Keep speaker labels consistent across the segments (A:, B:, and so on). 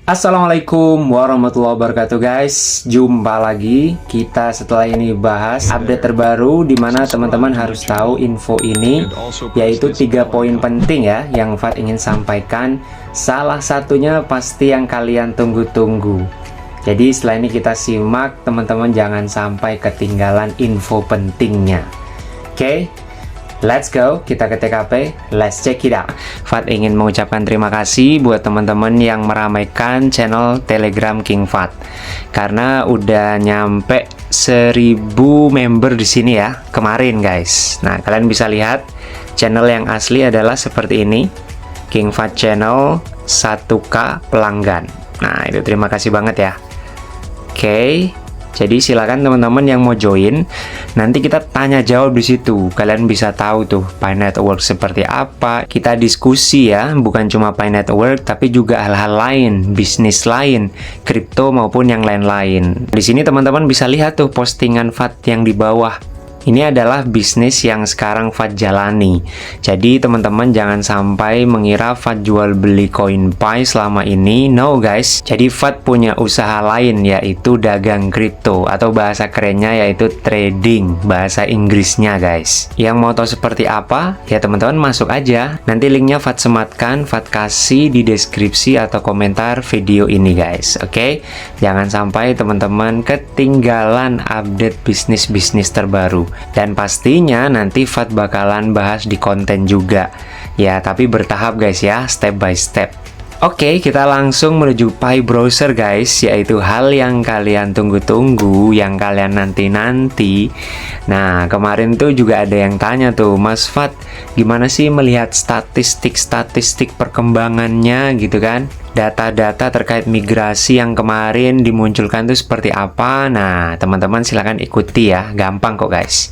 A: Assalamualaikum warahmatullahi wabarakatuh guys. Jumpa lagi kita setelah ini bahas update terbaru di mana teman-teman harus tahu info ini, yaitu 3 poin penting ya yang Fat ingin sampaikan. Salah satunya pasti yang kalian tunggu-tunggu. Jadi setelah ini kita simak, teman-teman jangan sampai ketinggalan info pentingnya. Oke, let's go, kita ke TKP, let's check it out. Fat ingin mengucapkan terima kasih buat teman-teman yang meramaikan channel Telegram King Fat, karena udah nyampe 1000 member di sini ya kemarin guys. Nah, kalian bisa lihat channel yang asli adalah seperti ini, King Fat Channel 1K pelanggan. Nah, itu terima kasih banget ya. Oke. Jadi silakan teman-teman yang mau join, nanti kita tanya jawab di situ. Kalian bisa tahu tuh Pi Network seperti apa. Kita diskusi ya, bukan cuma Pi Network tapi juga hal-hal lain, bisnis lain, kripto maupun yang lain-lain. Di sini teman-teman bisa lihat tuh postingan Fat yang di bawah. Ini adalah bisnis yang sekarang Fat jalani. Jadi teman-teman jangan sampai mengira Fat jual beli koin Pi selama ini. No guys. Jadi Fat punya usaha lain, yaitu dagang kripto, atau bahasa kerennya yaitu trading, bahasa Inggrisnya guys. Yang mau tahu seperti apa? Ya teman-teman masuk aja. Nanti linknya Fat sematkan, Fat kasih di deskripsi atau komentar video ini guys. Oke? Jangan sampai teman-teman ketinggalan update bisnis-bisnis terbaru. Dan pastinya nanti Fat bakalan bahas di konten juga ya, tapi bertahap guys ya, step by step. Oke, kita langsung menuju Pi Browser guys, yaitu hal yang kalian tunggu-tunggu, yang kalian nanti-nanti. Nah, kemarin tuh juga ada yang tanya tuh, Mas Fat, gimana sih melihat statistik perkembangannya gitu kan? Data-data terkait migrasi yang kemarin dimunculkan tuh seperti apa? Nah, teman-teman silahkan ikuti ya, gampang kok guys.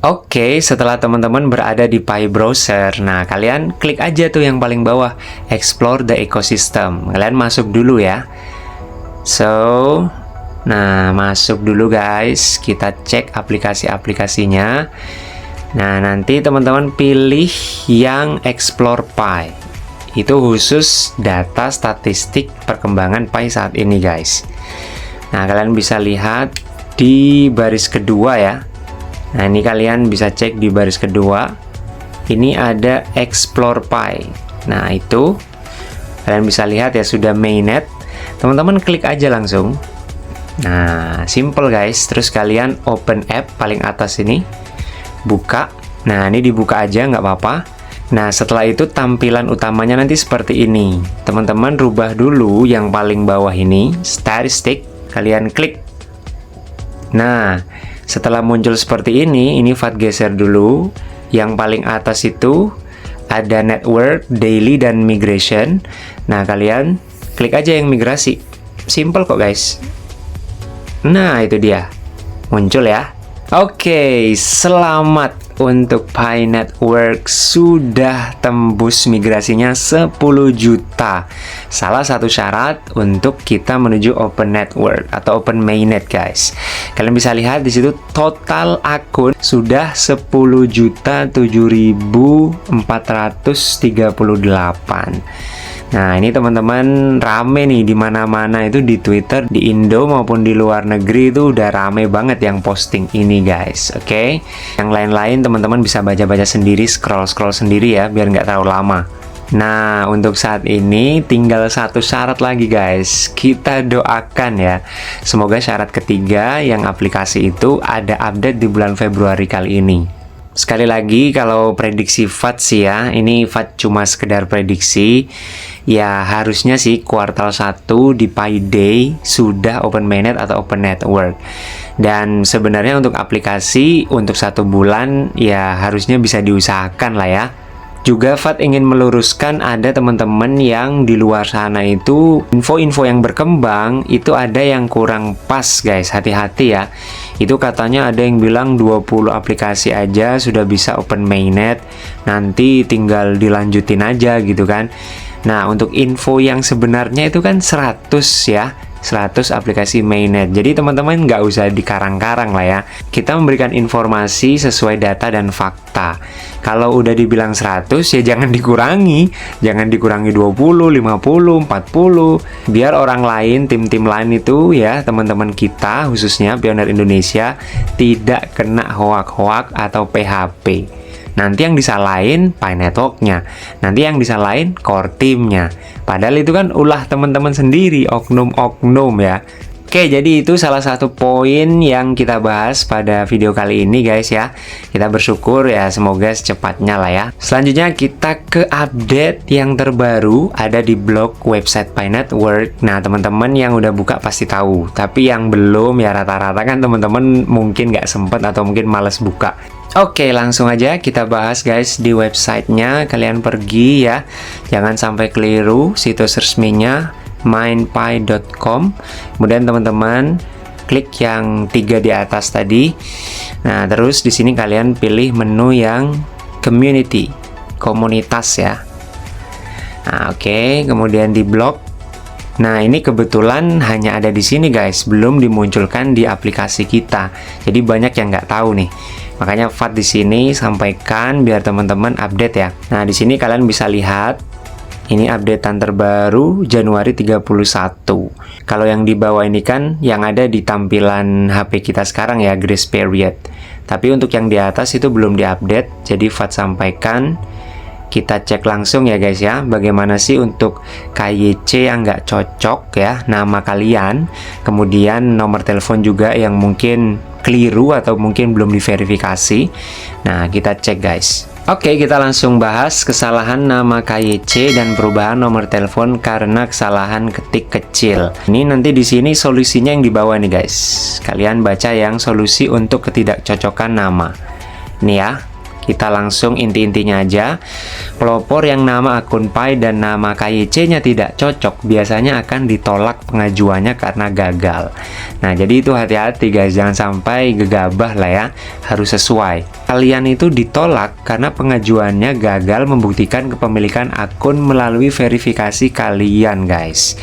A: Oke, setelah teman-teman berada di Pi Browser, nah kalian klik aja tuh yang paling bawah, Explore the Ecosystem. Kalian masuk dulu ya. Nah masuk dulu guys, kita cek aplikasi-aplikasinya. Nah nanti teman-teman pilih yang Explore Pi. Itu khusus data statistik perkembangan Pi saat ini guys. Nah kalian bisa lihat di baris kedua ya. Nah ini kalian bisa cek di baris kedua, ini ada Explore Pi. Nah itu kalian bisa lihat ya, sudah mainnet. Teman-teman klik aja langsung. Nah simple guys. Terus kalian open app paling atas ini, buka. Nah ini dibuka aja nggak apa-apa. Nah setelah itu tampilan utamanya nanti seperti ini. Teman-teman rubah dulu yang paling bawah ini, statistik. Kalian klik. Nah setelah muncul seperti ini Fat geser dulu. Yang paling atas itu ada network, daily, dan migration. Nah kalian klik aja yang migrasi. Simple kok guys. Nah itu dia, muncul ya. Oke, selamat untuk Pi Network sudah tembus migrasinya 10 juta. Salah satu syarat untuk kita menuju Open Network atau Open Mainnet guys. Kalian bisa lihat di situ total akun sudah 10.7.438. Nah, ini teman-teman rame nih di mana-mana itu, di Twitter, di Indo maupun di luar negeri itu udah rame banget yang posting ini guys. Oke. Yang lain-lain teman-teman bisa baca-baca sendiri, scroll-scroll sendiri ya biar nggak terlalu lama. Nah, untuk saat ini tinggal satu syarat lagi guys. Kita doakan ya, semoga syarat ketiga yang aplikasi itu ada update di bulan Februari kali ini. Sekali lagi, kalau prediksi Fat sih ya, ini Fat cuma sekedar prediksi. Ya harusnya sih kuartal 1 di Pi Day sudah Open Mainnet atau Open Network. Dan sebenarnya untuk aplikasi untuk 1 bulan ya harusnya bisa diusahakan lah ya. Juga Fat ingin meluruskan, ada teman-teman yang di luar sana itu info-info yang berkembang itu ada yang kurang pas guys, hati-hati ya. Itu katanya ada yang bilang 20 aplikasi aja sudah bisa Open Mainnet, nanti tinggal dilanjutin aja gitu kan. Nah untuk info yang sebenarnya itu kan 100 ya, 100 aplikasi mainnet. Jadi teman-teman nggak usah dikarang-karang lah ya. Kita memberikan informasi sesuai data dan fakta. Kalau udah dibilang 100 ya jangan dikurangi. Jangan dikurangi 20, 50, 40. Biar orang lain, tim-tim lain itu ya, teman-teman kita khususnya Pioneer Indonesia tidak kena hoak-hoak atau PHP. Nanti yang disalahin Pi Network-nya, nanti yang disalahin core team-nya. Padahal itu kan ulah teman-teman sendiri, oknum-oknum ya. Oke, jadi itu salah satu poin yang kita bahas pada video kali ini guys ya. Kita bersyukur ya, semoga secepatnya lah ya. Selanjutnya kita ke update yang terbaru, ada di blog website Pi Network. Nah teman-teman yang udah buka pasti tahu, tapi yang belum ya rata-rata kan teman-teman mungkin nggak sempet atau mungkin males buka. Oke, langsung aja kita bahas guys di websitenya. Kalian pergi ya, jangan sampai keliru, situs resminya mindpi.com. Kemudian teman-teman klik yang 3 di atas tadi. Nah, terus di sini kalian pilih menu yang community, komunitas ya. Nah, oke, kemudian di blog. Nah, ini kebetulan hanya ada di sini guys, belum dimunculkan di aplikasi kita. Jadi banyak yang nggak tahu nih. Makanya Fat di sini sampaikan biar teman-teman update ya. Nah, di sini kalian bisa lihat ini updatean terbaru Januari 31. Kalau yang di bawah ini kan yang ada di tampilan HP kita sekarang ya, grace period. Tapi untuk yang di atas itu belum diupdate. Jadi Fat sampaikan, kita cek langsung ya guys ya, bagaimana sih untuk KYC yang nggak cocok ya, nama kalian, kemudian nomor telepon juga yang mungkin keliru atau mungkin belum diverifikasi. Nah, kita cek guys. Oke, kita langsung bahas kesalahan nama KYC dan perubahan nomor telepon karena kesalahan ketik kecil. Ini nanti di sini solusinya yang di bawah nih guys. Kalian baca yang solusi untuk ketidakcocokan nama. Ini ya. Kita langsung inti-intinya aja. Pelopor yang nama akun Pi dan nama KYC-nya tidak cocok biasanya akan ditolak pengajuannya karena gagal. Nah, jadi itu hati-hati guys, jangan sampai gegabah lah ya. Harus sesuai. Kalian itu ditolak karena pengajuannya gagal membuktikan kepemilikan akun melalui verifikasi kalian guys.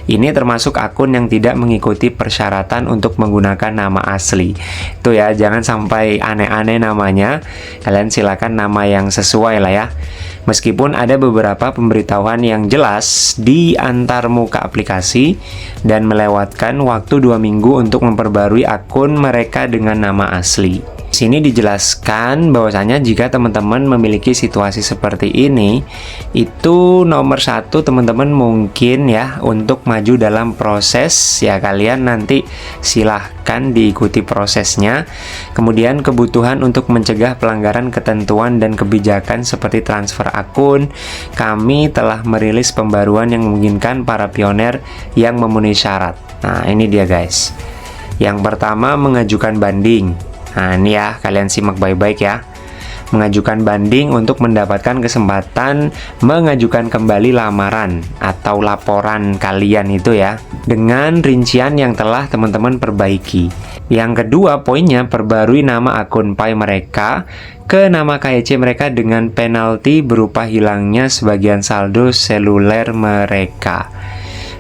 A: Ini termasuk akun yang tidak mengikuti persyaratan untuk menggunakan nama asli. Itu ya, jangan sampai aneh-aneh namanya. Kalian silakan nama yang sesuai lah ya. Meskipun ada beberapa pemberitahuan yang jelas di antar muka aplikasi dan melewatkan waktu 2 minggu untuk memperbarui akun mereka dengan nama asli. Sini dijelaskan bahwasanya jika teman-teman memiliki situasi seperti ini, itu nomor 1 teman-teman mungkin ya untuk maju dalam proses ya, kalian nanti silahkan diikuti prosesnya. Kemudian kebutuhan untuk mencegah pelanggaran ketentuan dan kebijakan seperti transfer akun, kami telah merilis pembaruan yang memungkinkan para pioner yang memenuhi syarat. Nah, ini dia guys. Yang pertama, mengajukan banding. Nah, ini ya, kalian simak baik-baik ya. Mengajukan banding untuk mendapatkan kesempatan mengajukan kembali lamaran atau laporan kalian itu ya, dengan rincian yang telah teman-teman perbaiki. Yang kedua poinnya, perbarui nama akun Pi mereka ke nama KYC mereka dengan penalti berupa hilangnya sebagian saldo seluler mereka.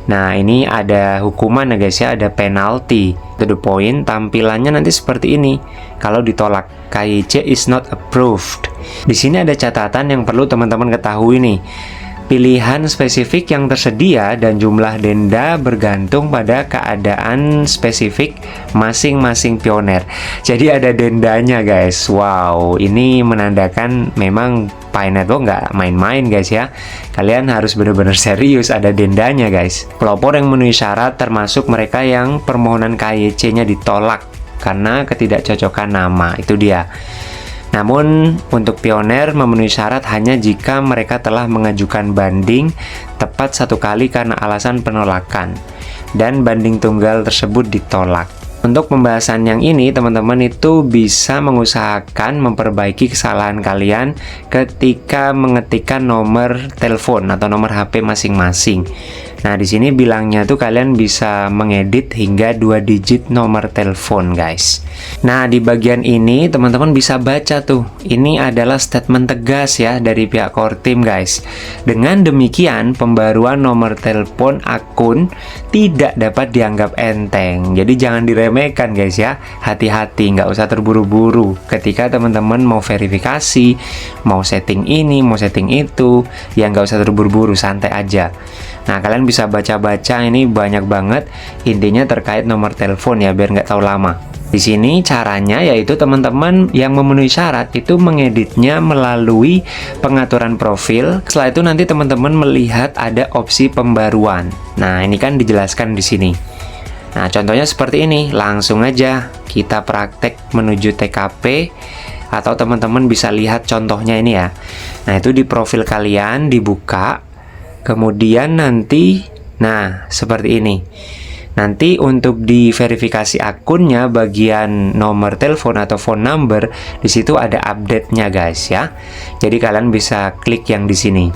A: Nah, ini ada hukuman ya guys ya, ada penalti. To the point, tampilannya nanti seperti ini. Kalau ditolak, KYC is not approved. Di sini ada catatan yang perlu teman-teman ketahui nih. Pilihan spesifik yang tersedia dan jumlah denda bergantung pada keadaan spesifik masing-masing pioner. Jadi ada dendanya guys. Wow, ini menandakan memang Pi Network nggak main-main guys ya. Kalian harus benar-benar serius, ada dendanya guys. Pelopor yang memenuhi syarat termasuk mereka yang permohonan KYC-nya ditolak karena ketidakcocokan nama. Itu dia. Namun, untuk pioner memenuhi syarat hanya jika mereka telah mengajukan banding tepat 1 kali karena alasan penolakan, dan banding tunggal tersebut ditolak. Untuk pembahasan yang ini, teman-teman itu bisa mengusahakan memperbaiki kesalahan kalian ketika mengetikkan nomor telepon atau nomor HP masing-masing. Nah, di sini bilangnya tuh kalian bisa mengedit hingga 2 digit nomor telepon, guys. Nah, di bagian ini teman-teman bisa baca tuh. Ini adalah statement tegas ya dari pihak core team, guys. Dengan demikian, pembaruan nomor telepon akun tidak dapat dianggap enteng. Jadi jangan diremehkan, guys ya. Hati-hati, nggak usah terburu-buru. Ketika teman-teman mau verifikasi, mau setting ini, mau setting itu, ya nggak usah terburu-buru, santai aja. Nah, kalian bisa baca-baca, ini banyak banget intinya terkait nomor telepon ya, biar nggak terlalu lama. Di sini caranya yaitu teman-teman yang memenuhi syarat itu mengeditnya melalui pengaturan profil. Setelah itu nanti teman-teman melihat ada opsi pembaruan. Nah, ini kan dijelaskan di sini. Nah, contohnya seperti ini. Langsung aja kita praktek menuju TKP, atau teman-teman bisa lihat contohnya ini ya. Nah, itu di profil kalian dibuka. Kemudian nanti, nah seperti ini. Nanti untuk di verifikasi akunnya bagian nomor telepon atau phone number, di situ ada update-nya, guys ya. Jadi kalian bisa klik yang di sini.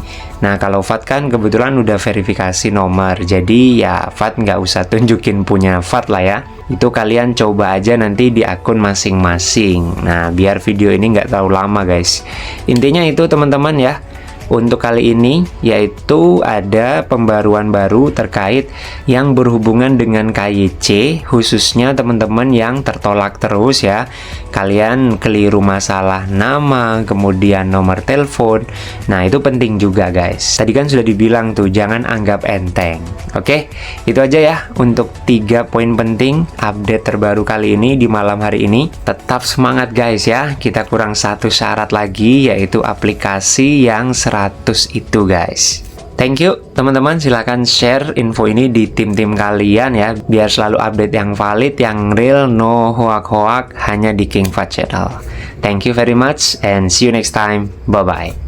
A: Nah, kalau Fat kan kebetulan udah verifikasi nomor, jadi ya Fat nggak usah tunjukin punya Fat lah ya. Itu kalian coba aja nanti di akun masing-masing. Nah, biar video ini nggak terlalu lama, guys. Intinya itu teman-teman ya. Untuk kali ini yaitu ada pembaruan baru terkait yang berhubungan dengan KYC, khususnya teman-teman yang tertolak terus ya. Kalian keliru masalah nama, kemudian nomor telepon. Nah, itu penting juga, guys. Tadi kan sudah dibilang tuh, jangan anggap enteng. Oke, itu aja ya untuk 3 poin penting update terbaru kali ini di malam hari ini. Tetap semangat, guys ya. Kita kurang satu syarat lagi, yaitu aplikasi yang 100 itu, guys. Thank you teman-teman, silahkan share info ini di tim-tim kalian ya, biar selalu update yang valid, yang real, no hoak-hoak, hanya di King Fat Channel. Thank you very much and see you next time. Bye bye.